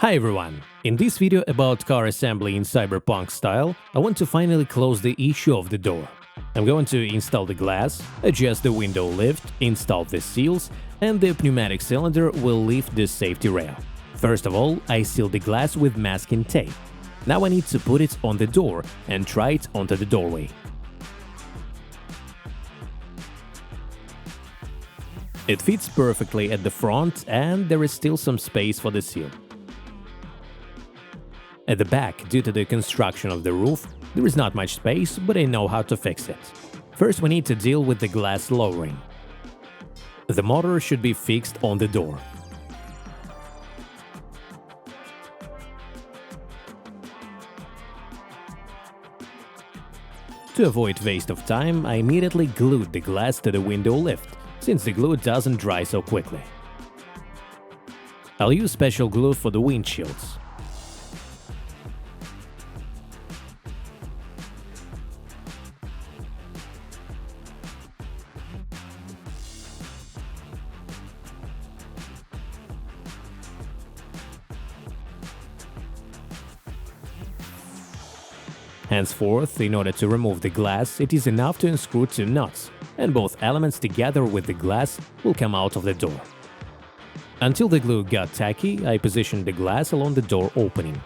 Hi everyone! In this video about car assembly in Cyberpunk style, I want to finally close the issue of the door. I'm going to install the glass, adjust the window lift, install the seals, and the pneumatic cylinder will lift the safety rail. First of all, I seal the glass with masking tape. Now I need to put it on the door and try it onto the doorway. It fits perfectly at the front and there is still some space for the seal. At the back, due to the construction of the roof, there is not much space, but I know how to fix it. First we need to deal with the glass lowering. The motor should be fixed on the door. To avoid waste of time, I immediately glued the glass to the window lift, since the glue doesn't dry so quickly. I'll use special glue for the windshields. Henceforth, in order to remove the glass, it is enough to unscrew two nuts, and both elements together with the glass will come out of the door. Until the glue got tacky, I positioned the glass along the door opening.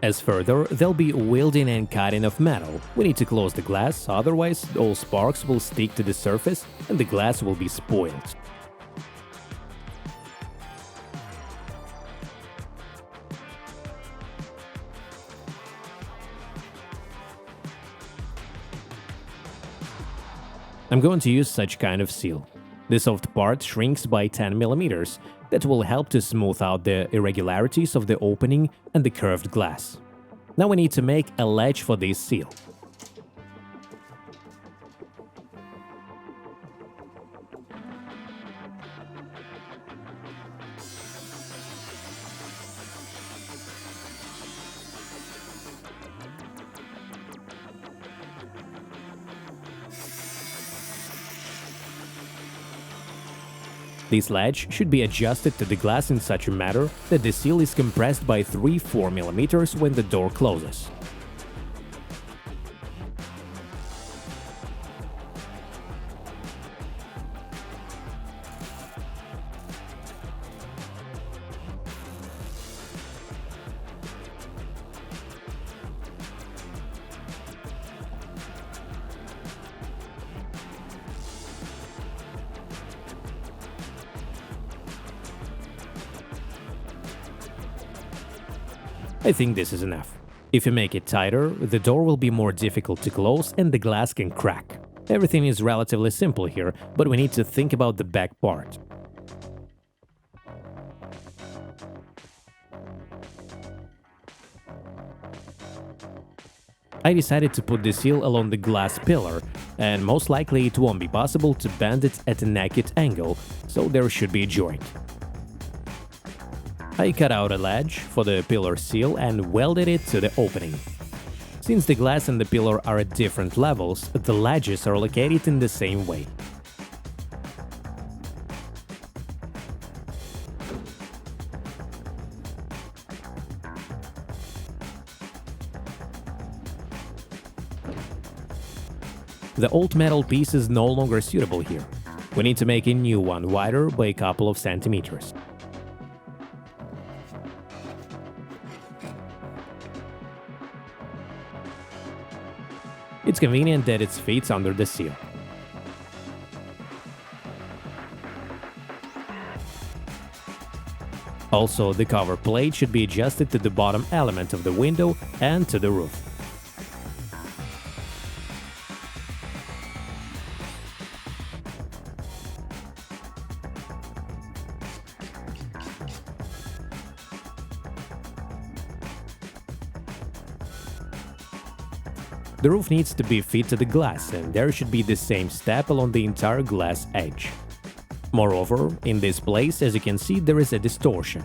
As further, there'll be welding and cutting of metal. We need to close the glass, otherwise all sparks will stick to the surface and the glass will be spoiled. I'm going to use such kind of seal. The soft part shrinks by 10 mm. That will help to smooth out the irregularities of the opening and the curved glass. Now we need to make a latch for this seal. This latch should be adjusted to the glass in such a manner that the seal is compressed by 3-4 mm when the door closes. I think this is enough. If you make it tighter, the door will be more difficult to close and the glass can crack. Everything is relatively simple here, but we need to think about the back part. I decided to put the seal along the glass pillar, and most likely it won't be possible to bend it at an acute angle, so there should be a joint. I cut out a ledge for the pillar seal and welded it to the opening. Since the glass and the pillar are at different levels, the ledges are located in the same way. The old metal piece is no longer suitable here. We need to make a new one wider by a couple of centimeters. It's convenient that it fits under the seal. Also, the cover plate should be adjusted to the bottom element of the window and to the roof. The roof needs to be fit to the glass, and there should be the same step along the entire glass edge. Moreover, in this place, as you can see, there is a distortion.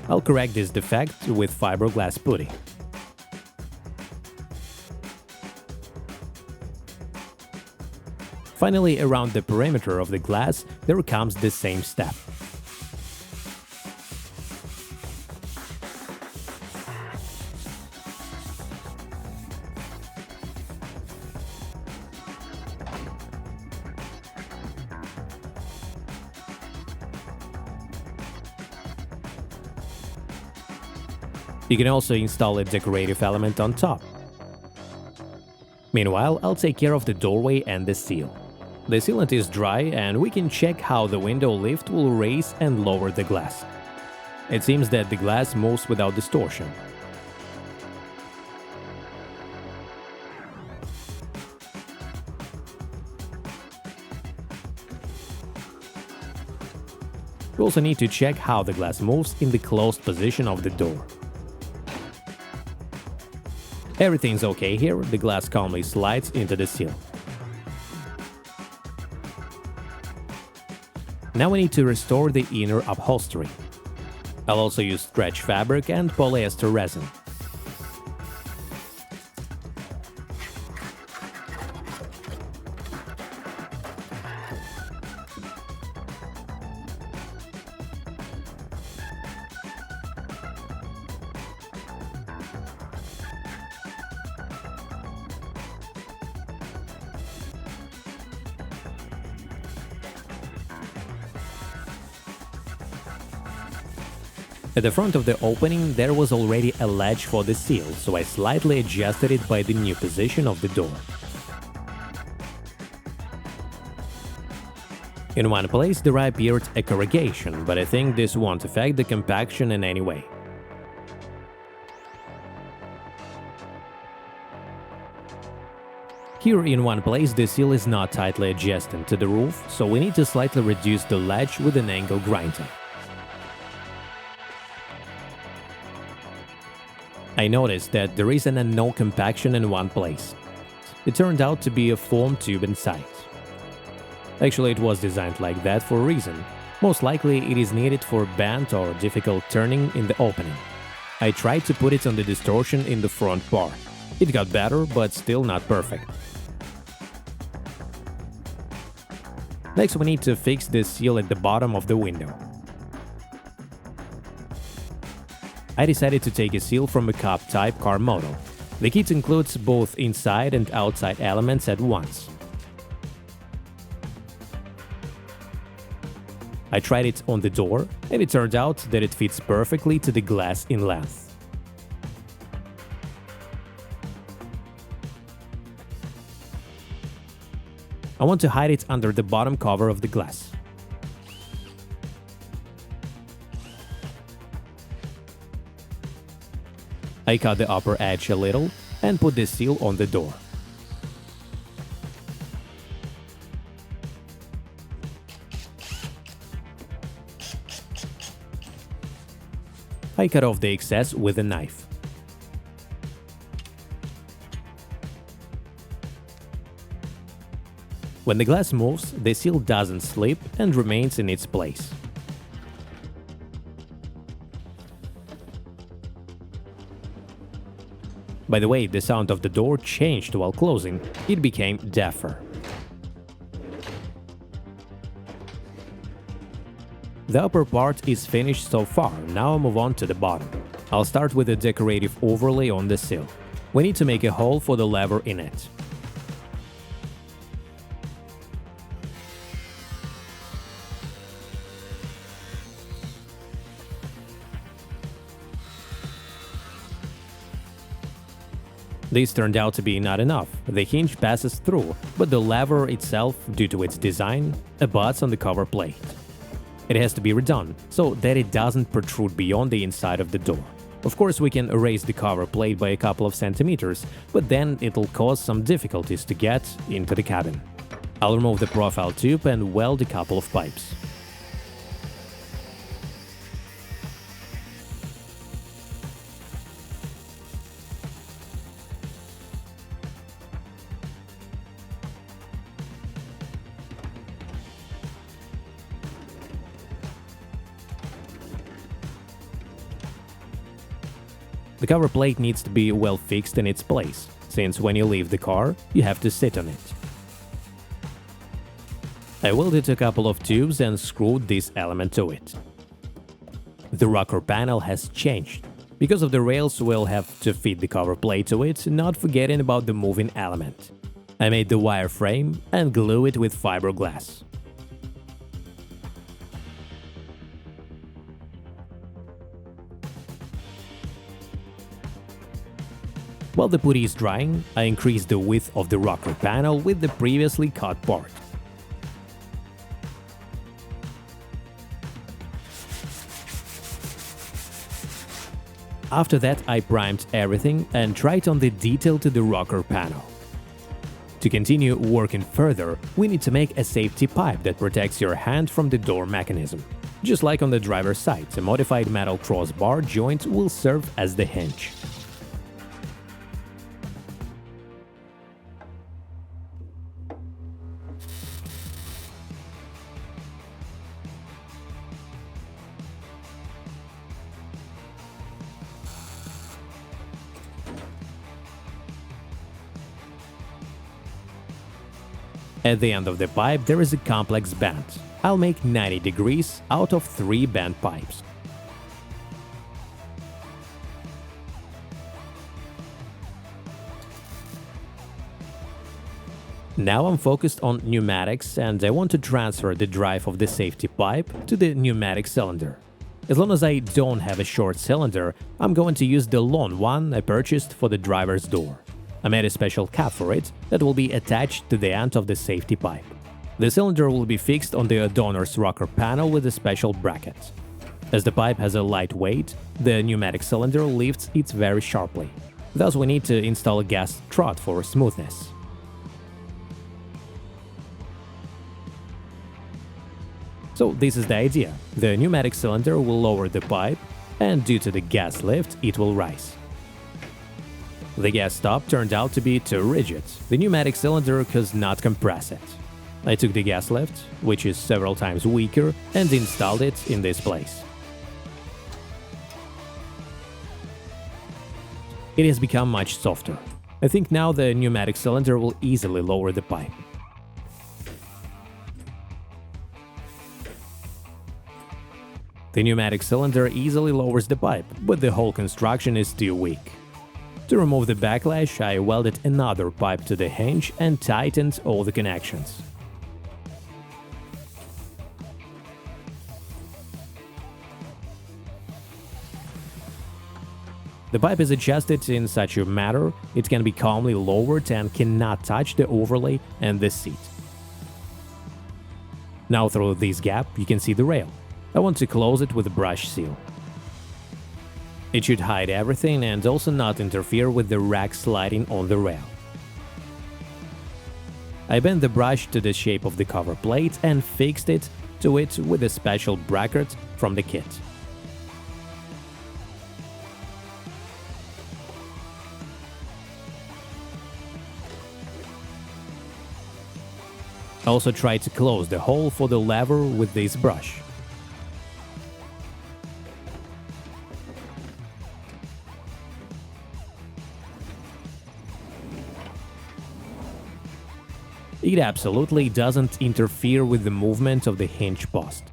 I'll correct this defect with fiberglass putty. Finally, around the perimeter of the glass, there comes the same step. You can also install a decorative element on top. Meanwhile, I'll take care of the doorway and the seal. The sealant is dry and we can check how the window lift will raise and lower the glass. It seems that the glass moves without distortion. We also need to check how the glass moves in the closed position of the door. Everything's okay here, the glass calmly slides into the seal. Now we need to restore the inner upholstery. I'll also use stretch fabric and polyester resin. At the front of the opening there was already a latch for the seal, so I slightly adjusted it by the new position of the door. In one place there appeared a corrugation, but I think this won't affect the compaction in any way. Here in one place the seal is not tightly adjusted to the roof, so we need to slightly reduce the latch with an angle grinder. I noticed that there is an no compaction in one place. It turned out to be a foam tube inside. Actually, it was designed like that for a reason. Most likely it is needed for bent or difficult turning in the opening. I tried to put it on the distortion in the front part. It got better, but still not perfect. Next we need to fix the seal at the bottom of the window. I decided to take a seal from a cup-type car model. The kit includes both inside and outside elements at once. I tried it on the door, and it turned out that it fits perfectly to the glass in length. I want to hide it under the bottom cover of the glass. I cut the upper edge a little and put the seal on the door. I cut off the excess with a knife. When the glass moves, the seal doesn't slip and remains in its place. By the way, the sound of the door changed while closing, it became deafer. The upper part is finished so far, now I'll move on to the bottom. I'll start with a decorative overlay on the seal. We need to make a hole for the lever in it. This turned out to be not enough. The hinge passes through, but the lever itself, due to its design, abuts on the cover plate. It has to be redone, so that it doesn't protrude beyond the inside of the door. Of course, we can raise the cover plate by a couple of centimeters, but then it'll cause some difficulties to get into the cabin. I'll remove the profile tube and weld a couple of pipes. The cover plate needs to be well fixed in its place, since when you leave the car, you have to sit on it. I welded a couple of tubes and screwed this element to it. The rocker panel has changed. Because of the rails, we'll have to fit the cover plate to it, not forgetting about the moving element. I made the wire frame and glue it with fiberglass. While the putty is drying, I increase the width of the rocker panel with the previously cut part. After that, I primed everything and tried on the detail to the rocker panel. To continue working further, we need to make a safety pipe that protects your hand from the door mechanism. Just like on the driver's side, a modified metal crossbar joint will serve as the hinge. At the end of the pipe there is a complex bend. I'll make 90 degrees out of 3 bent pipes. Now I'm focused on pneumatics and I want to transfer the drive of the safety pipe to the pneumatic cylinder. As long as I don't have a short cylinder, I'm going to use the long one I purchased for the driver's door. I made a special cap for it that will be attached to the end of the safety pipe. The cylinder will be fixed on the donor's rocker panel with a special bracket. As the pipe has a light weight, the pneumatic cylinder lifts it very sharply. Thus we need to install a gas strut for smoothness. So this is the idea. The pneumatic cylinder will lower the pipe, and due to the gas lift, it will rise. The gas stop turned out to be too rigid. The pneumatic cylinder could not compress it. I took the gas lift, which is several times weaker, and installed it in this place. It has become much softer. I think now the pneumatic cylinder will easily lower the pipe. The pneumatic cylinder easily lowers the pipe, but the whole construction is too weak. To remove the backlash, I welded another pipe to the hinge and tightened all the connections. The pipe is adjusted in such a manner it can be calmly lowered and cannot touch the overlay and the seat. Now through this gap you can see the rail. I want to close it with a brush seal. It should hide everything and also not interfere with the rack sliding on the rail. I bent the brush to the shape of the cover plate and fixed it to it with a special bracket from the kit. I also tried to close the hole for the lever with this brush. It absolutely doesn't interfere with the movement of the hinge post.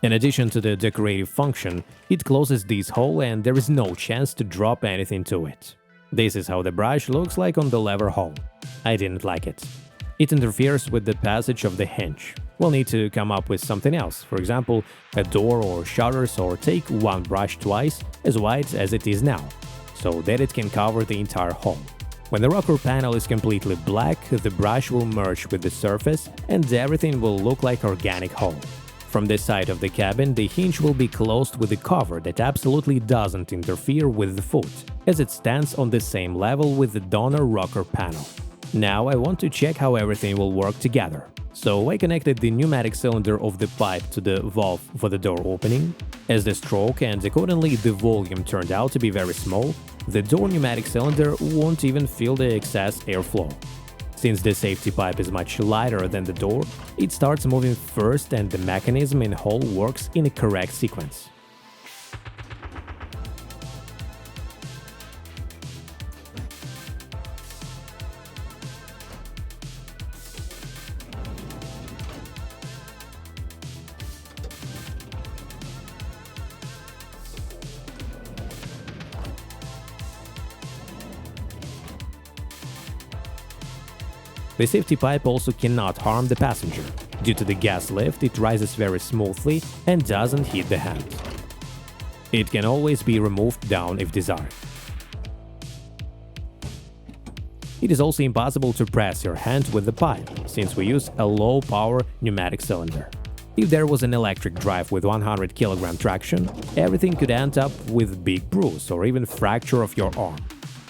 In addition to the decorative function, it closes this hole and there is no chance to drop anything to it. This is how the brush looks like on the lever hole. I didn't like it. It interferes with the passage of the hinge. We'll need to come up with something else, for example, a door or shutters, or take one brush twice as wide as it is now, so that it can cover the entire hole. When the rocker panel is completely black, the brush will merge with the surface and everything will look like organic hole. From this side of the cabin, the hinge will be closed with a cover that absolutely doesn't interfere with the foot, as it stands on the same level with the donor rocker panel. Now I want to check how everything will work together. So I connected the pneumatic cylinder of the pipe to the valve for the door opening. As the stroke and accordingly the volume turned out to be very small, the door pneumatic cylinder won't even feel the excess airflow. Since the safety pipe is much lighter than the door, it starts moving first and the mechanism in whole works in a correct sequence. The safety pipe also cannot harm the passenger. Due to the gas lift, it rises very smoothly and doesn't hit the hand. It can always be removed down if desired. It is also impossible to press your hand with the pipe, since we use a low-power pneumatic cylinder. If there was an electric drive with 100 kg traction, everything could end up with big bruise or even fracture of your arm.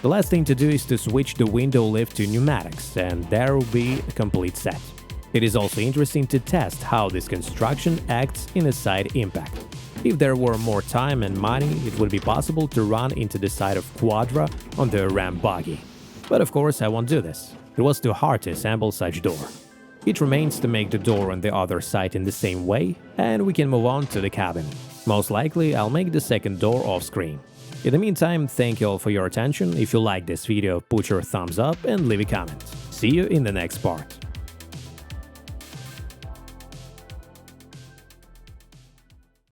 The last thing to do is to switch the window lift to pneumatics, and there will be a complete set. It is also interesting to test how this construction acts in a side impact. If there were more time and money, it would be possible to run into the side of Quadra on the Ram buggy. But of course I won't do this. It was too hard to assemble such door. It remains to make the door on the other side in the same way, and we can move on to the cabin. Most likely I'll make the second door off screen. In the meantime, thank you all for your attention. If you like this video, put your thumbs up and leave a comment. See you in the next part.